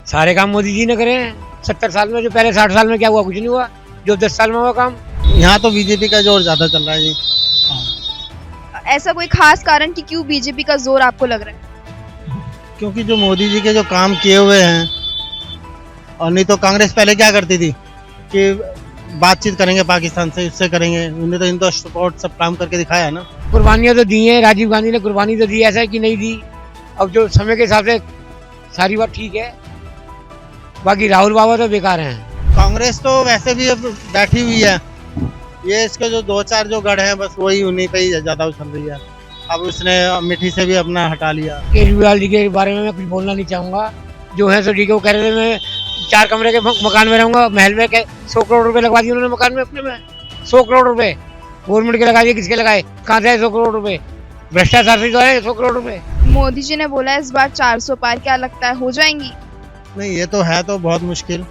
सारे काम मोदी जी ने करे हैं 70 साल में। जो पहले 60 साल में क्या हुआ, कुछ नहीं हुआ। जो 10 साल में हुआ काम। यहाँ तो बीजेपी का जोर ज्यादा चल रहा है जी। ऐसा कोई खास कारण कि क्यों बीजेपी का जोर आपको लग रहा है? क्योंकि जो मोदी जी के जो काम किए हुए हैं, और नहीं तो कांग्रेस पहले क्या करती थी कि बातचीत करेंगे पाकिस्तान से, इससे करेंगे। उन्हें तो इंदो सपोर्ट सब काम करके दिखाया है ना। कुर्बानियां तो दी हैं, राजीव गांधी ने कुर्बानी तो दी, ऐसा है कि नहीं दी। अब जो समय के हिसाब से सारी बात ठीक है, बाकी राहुल बाबा तो बेकार हैं। कांग्रेस तो वैसे भी अब बैठी हुई है, ये इसके जो दो चार जो गढ़ हैं बस वही उन्हीं पे ही ज्यादा उछल रही है। अब उसने अमेठी से भी अपना हटा लिया। केजरीवाल जी के बारे में मैं कुछ बोलना नहीं चाहूंगा। जो है सो ठीक है, वो कह रहे थे मैं 4 कमरे के मकान में रहूंगा, महल में 100 करोड़ रुपए लगवा दिए उन्होंने मकान में अपने में। 100 करोड़ रुपए गवर्नमेंट के लगा दिए, किसके लगाए, कहाँ से 100 करोड़ रुपए? भ्रष्टाचार से जो है 100 करोड़ रुपए। मोदी जी ने बोला इस बार 400 पार, क्या लगता है हो जाएंगी? नहीं, ये तो है तो बहुत मुश्किल,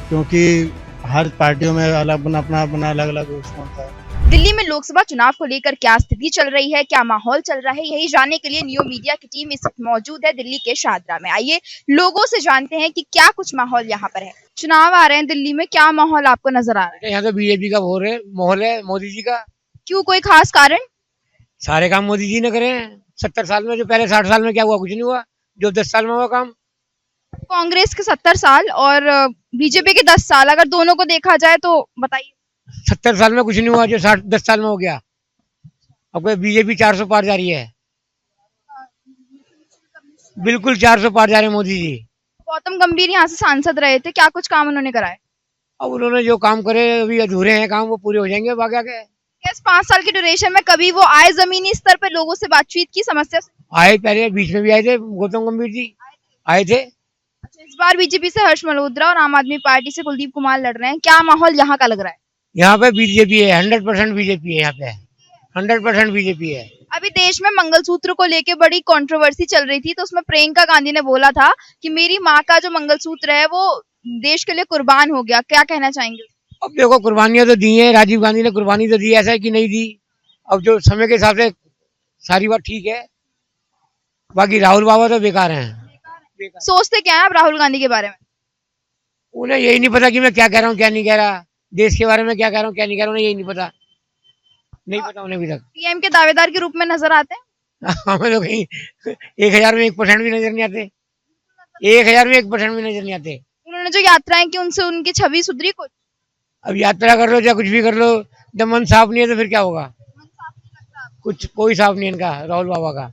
क्योंकि हर पार्टियों में अलग अपना अलग अलग होता है। दिल्ली में लोकसभा चुनाव को लेकर क्या स्थिति चल रही है, क्या माहौल चल रहा है, यही जानने के लिए नियो मीडिया की टीम इस वक्त मौजूद है दिल्ली के शाहदरा में। आइए लोगों से जानते हैं कि क्या कुछ माहौल यहाँ पर है। चुनाव आ रहे हैं दिल्ली में, क्या माहौल आपको नजर आ रहा है? यहाँ तो बीजेपी का माहौल है, मोदी जी का। क्यों, कोई खास कारण? सारे काम मोदी जी ने करे हैं 70 साल में। जो पहले 60 साल में क्या हुआ, कुछ नहीं हुआ। जो 10 साल में हुआ काम। कांग्रेस के 70 साल और बीजेपी के 10 साल, अगर दोनों को देखा जाए तो बताइए। 70 साल में कुछ नहीं हुआ, जो 10 साल में हो गया। अब बीजेपी 400 पार जा रही है, बिल्कुल 400 पार जा रहे हैं मोदी जी। गौतम गंभीर यहाँ से सांसद रहे थे, क्या कुछ काम उन्होंने कराए? अब उन्होंने जो काम करे, अभी अधूरे हैं काम, वो पूरे हो जाएंगे बाकी आगे। इस 5 साल की ड्यूरेशन में कभी वो आए जमीनी स्तर पर लोगों से बातचीत की समस्या से? आए, पहले बीच में भी आए थे, गौतम गंभीर जी आए थे। अच्छा, इस बार बीजेपी से हर्ष मल्होत्रा और आम आदमी पार्टी से कुलदीप कुमार लड़ रहे हैं, क्या माहौल यहाँ का लग रहा है? यहाँ पे बीजेपी है, 100% बीजेपी है यहाँ पे, 100% बीजेपी है। अभी देश में मंगलसूत्र को लेके बड़ी कंट्रोवर्सी चल रही थी, तो उसमें प्रियंका गांधी ने बोला था कि मेरी माँ का जो मंगलसूत्र है वो देश के लिए कुर्बान हो गया, क्या कहना चाहेंगे? अब देखो, कुर्बानियां तो दी हैं, राजीव गांधी ने कुर्बानी तो दी, ऐसा है कि नहीं दी। अब जो समय के हिसाब से सारी बात ठीक है, बाकी राहुल बाबा तो बेकार हैं। सोचते क्या है आप राहुल गांधी के बारे में? उन्हें यही नहीं पता कि मैं क्या कह रहा हूँ क्या नहीं कह रहा, देश के बारे में क्या कह रहा हूँ क्या नहीं कह रहा हूँ, उन्हें यही नहीं पता, नहीं पता उन्हें अभी तक। पीएम के दावेदार के रूप में नजर आते हैं? हमें तो कहीं 1000 में 1% भी नजर नहीं आते, 1000 में 1% भी नजर नहीं आते। उन्होंने जो यात्राएं की उनसे उनकी छवि सुधरी कुछ? अब यात्रा कर लो या कुछ भी कर लो, जब मन साफ नहीं है तो फिर क्या होगा? कुछ कोई साफ नहीं है इनका, राहुल बाबा का।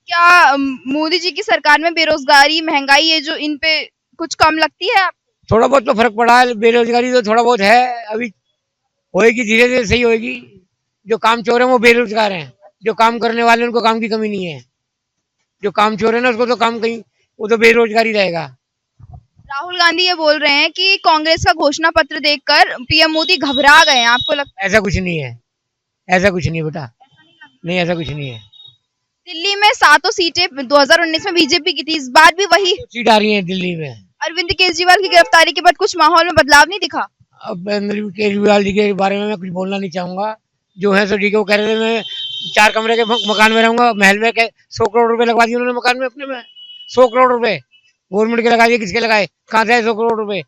क्या मोदी जी की सरकार में बेरोजगारी, महंगाई, ये जो इन पे कुछ कम लगती है आपको? थोड़ा बहुत तो फर्क पड़ा है, बेरोजगारी तो थोड़ा बहुत है, अभी होएगी, धीरे धीरे सही होएगी। जो काम चोर है वो बेरोजगार हैं, जो काम करने वाले उनको काम की कमी नहीं है। जो काम चोर है ना, उसको तो काम कहीं, वो तो बेरोजगारी रहेगा। राहुल गांधी ये बोल रहे हैं कि कांग्रेस का घोषणा पत्र देखकर पीएम मोदी घबरा गए हैं, आपको लगता है? ऐसा कुछ नहीं है, ऐसा कुछ नहीं बेटा, नहीं ऐसा कुछ नहीं है। दिल्ली में 7 सीटें 2019 में बीजेपी की थी, इस बार भी वही। सीट आ रही है दिल्ली में। अरविंद केजरीवाल की गिरफ्तारी के बाद कुछ माहौल में बदलाव नहीं दिखा? अब अरविंद केजरीवाल जी के बारे में मैं कुछ बोलना नहीं चाहूंगा। जो है सो ठीक है, वो कह रहे थे मैं 4 कमरे के मकान में रहूंगा, महल में 100 करोड़ रुपए लगवा दिए उन्होंने मकान में अपने में। 100 करोड़ रुपए गवर्नमेंट के लगा दिए, किसके लगाए, कहाँ से 100 करोड़ रुपए?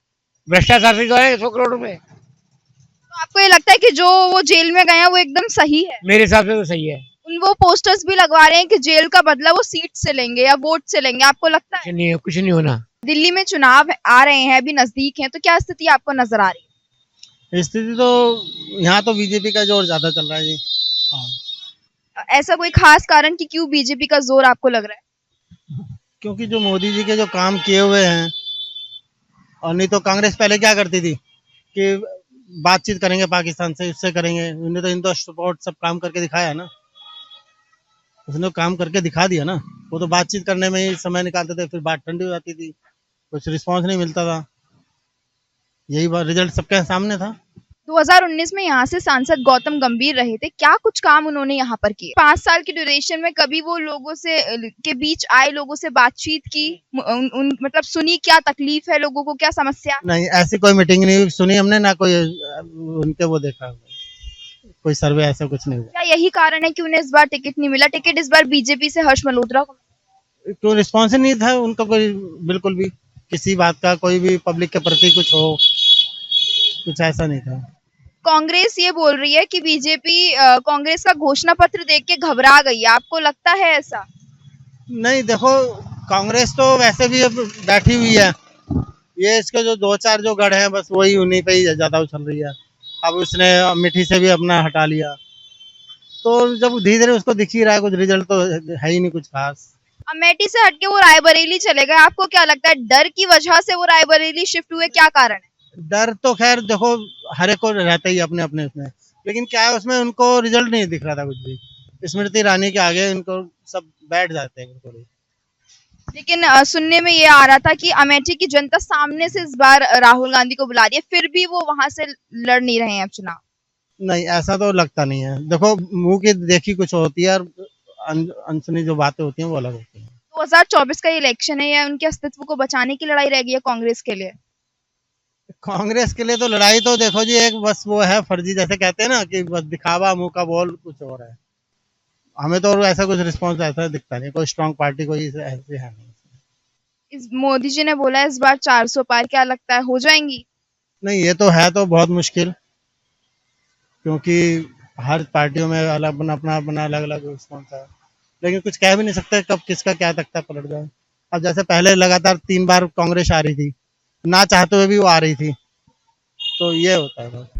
भ्रष्टाचार से जो है 100 करोड़ रुपए। तो आपको ये लगता है कि जो वो जेल में गए हैं वो एकदम सही है? मेरे हिसाब से तो सही है। वो पोस्टर्स भी लगवा रहे हैं कि जेल का बदला वो सीट से लेंगे या वोट से लेंगे, आपको लगता है? कुछ नहीं होना। दिल्ली में चुनाव आ रहे हैं, अभी नजदीक हैं, तो क्या स्थिति आपको नजर आ रही है? स्थिति तो यहाँ तो बीजेपी का जोर ज्यादा चल रहा है जी। ऐसा कोई खास कारण कि क्यों बीजेपी का जोर आपको लग रहा है? क्योंकि जो मोदी जी के जो काम किए हुए हैं, और नहीं तो कांग्रेस पहले क्या करती थी कि बातचीत करेंगे पाकिस्तान से, इससे करेंगे। उन्हें तो इंदो सपोर्ट सब काम करके दिखाया है ना। उसने काम करके दिखा दिया ना। वो तो बातचीत करने में ही समय निकालते थे, फिर बात ठंडी हो जाती थी, कुछ रिस्पांस नहीं मिलता था। यही बात, रिजल्ट सबके सामने था। 2019 में यहाँ से सांसद गौतम गंभीर रहे थे, क्या कुछ काम उन्होंने यहाँ पर किए? 5 साल की ड्यूरेशन में कभी वो लोगों से के बीच आए, लोगों से बातचीत की, मतलब सुनी क्या तकलीफ है लोगों को, क्या समस्या? नहीं, ऐसी कोई मीटिंग नहीं सुनी हमने, ना कोई उनके वो देखा, कोई सर्वे ऐसा कुछ नहीं हुआ। क्या यही कारण है कि उन्हें इस बार टिकट नहीं मिला? टिकट इस बार बीजेपी से हर्ष मल्होत्रा को? तो रिस्पॉन्स ही नहीं था उनका कोई, बिल्कुल भी किसी बात का, कोई भी पब्लिक के प्रति कुछ हो, कुछ ऐसा नहीं था। कांग्रेस ये बोल रही है कि बीजेपी कांग्रेस का घोषणा पत्र देख के घबरा गई है, आपको लगता है ऐसा? नहीं देखो, कांग्रेस तो वैसे भी अब बैठी हुई है, ये इसके जो दो चार जो गढ़ हैं बस वही उन्हीं पे ही ज्यादा उछल रही है। अब उसने अमेठी से भी अपना हटा लिया, तो जब धीरे धीरे उसको दिख ही रहा है कुछ रिजल्ट तो है ही नहीं कुछ खास। अमेठी से हटके वो रायबरेली चले गए, आपको क्या लगता है डर की वजह से वो रायबरेली शिफ्ट हुए, क्या कारण है? डर तो खैर देखो हर एक को रहता ही अपने अपने उसमें, लेकिन क्या है उसमें उनको रिजल्ट नहीं दिख रहा था कुछ भी। स्मृति ईरानी के आगे उनको सब बैठ जाते हैं बिल्कुल ही। लेकिन सुनने में ये आ रहा था कि अमेठी की जनता सामने से इस बार राहुल गांधी को बुला रही है, फिर भी वो वहां से लड़ नहीं रहे हैं अब चुनाव। नहीं ऐसा तो लगता नहीं है, देखो मुंह की देखी कुछ होती है और अनसुनी जो बातें होती हैं वो अलग होती हैं। 2024 का इलेक्शन है, या उनके अस्तित्व को बचाने की लड़ाई रह गई है कांग्रेस के लिए? कांग्रेस के लिए तो लड़ाई तो देखो जी एक बस वो है फर्जी, जैसे कहते हैं ना कि बस दिखावा, मुंह का बोल कुछ और है। हमें तो ऐसा कुछ रिस्पॉन्स ऐसा दिखता नहीं, कोई स्ट्रांग पार्टी कोई ऐसी है नहीं। इस मोदी जी ने बोला इस बार 400 पार, क्या लगता है हो जाएंगी? नहीं ये तो है तो बहुत मुश्किल, क्योंकि हर पार्टियों में अलग अपना अपना अपना अलग अलग रिस्पॉन्स है, लेकिन कुछ कह भी नहीं सकते कब किसका क्या तख्ता पलट जाए। अब जैसे पहले लगातार 3 बार कांग्रेस आ रही थी, ना चाहते हुए भी वो आ रही थी, तो ये होता है।